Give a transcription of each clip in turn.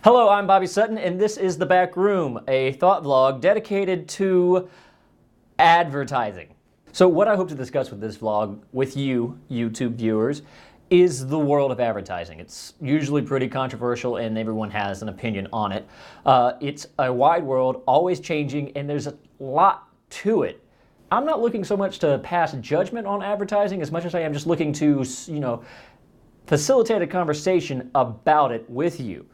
Hello, I'm Bobby Sutton, and this is The Back Room, a thought vlog dedicated to advertising. So what I hope to discuss with this vlog with you, YouTube viewers, is the world of advertising. It's usually pretty controversial and everyone has an opinion on it. It's a wide world, always changing, and there's a lot to it. I'm not looking so much to pass judgment on advertising as much as I am just looking to, facilitate a conversation about it with you.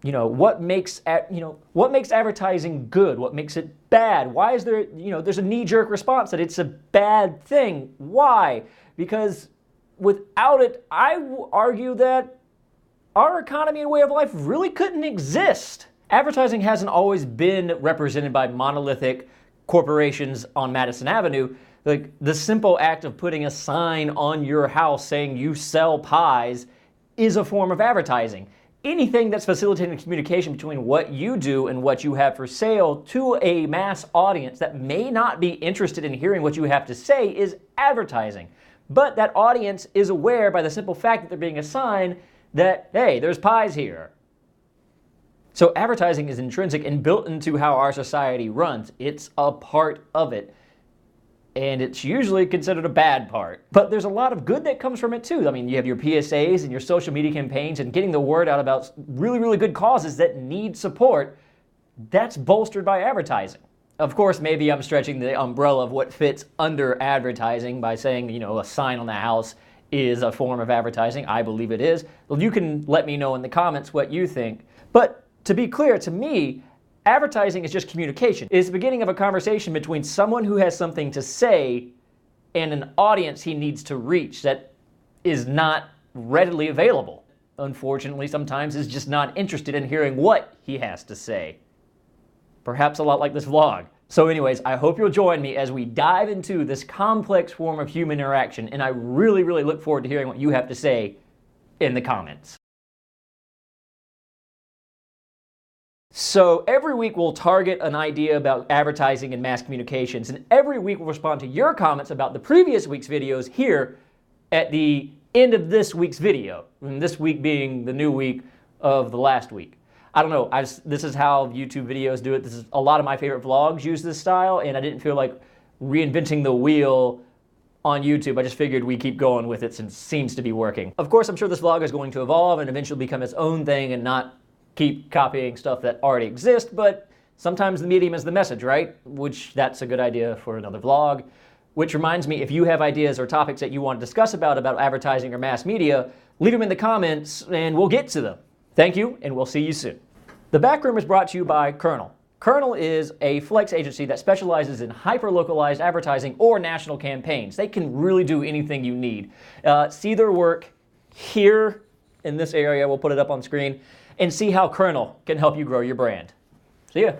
What makes advertising good? What makes it bad? Why is there, there's a knee-jerk response that it's a bad thing. Why? Because without it, I argue that our economy and way of life really couldn't exist. Advertising hasn't always been represented by monolithic corporations on Madison Avenue. Like, the simple act of putting a sign on your house saying you sell pies is a form of advertising. Anything that's facilitating communication between what you do and what you have for sale to a mass audience that may not be interested in hearing what you have to say is advertising. But that audience is aware by the simple fact that there being a sign that, hey, there's pies here. So advertising is intrinsic and built into how our society runs. It's a part of it. And it's usually considered a bad part. But there's a lot of good that comes from it too. I mean, you have your PSAs and your social media campaigns and getting the word out about really, really good causes that need support. That's bolstered by advertising. Of course, maybe I'm stretching the umbrella of what fits under advertising by saying, a sign on the house is a form of advertising. I believe it is. Well, you can let me know in the comments what you think. But to be clear, to me, advertising is just communication. It's the beginning of a conversation between someone who has something to say and an audience he needs to reach that is not readily available. Unfortunately, sometimes is just not interested in hearing what he has to say. Perhaps a lot like this vlog. So anyways, I hope you'll join me as we dive into this complex form of human interaction, and I really, really look forward to hearing what you have to say in the comments. So every week we'll target an idea about advertising and mass communications, and every week we'll respond to your comments about the previous week's videos here at the end of this week's video, and this week being the new week of the last week. I don't know, this is how YouTube videos do it. This is a lot of my favorite vlogs use this style, and I didn't feel like reinventing the wheel on YouTube. I just figured we keep going with it since it seems to be working. Of course, I'm sure this vlog is going to evolve and eventually become its own thing and not keep copying stuff that already exists, but sometimes the medium is the message, right? Which that's a good idea for another vlog. Which reminds me, if you have ideas or topics that you want to discuss about advertising or mass media, leave them in the comments and we'll get to them. Thank you, and we'll see you soon. The Back Room is brought to you by Kernel. Kernel is a flex agency that specializes in hyper-localized advertising or national campaigns. They can really do anything you need. See their work here in this area. We'll put it up on screen. And see how Kernel can help you grow your brand. See ya.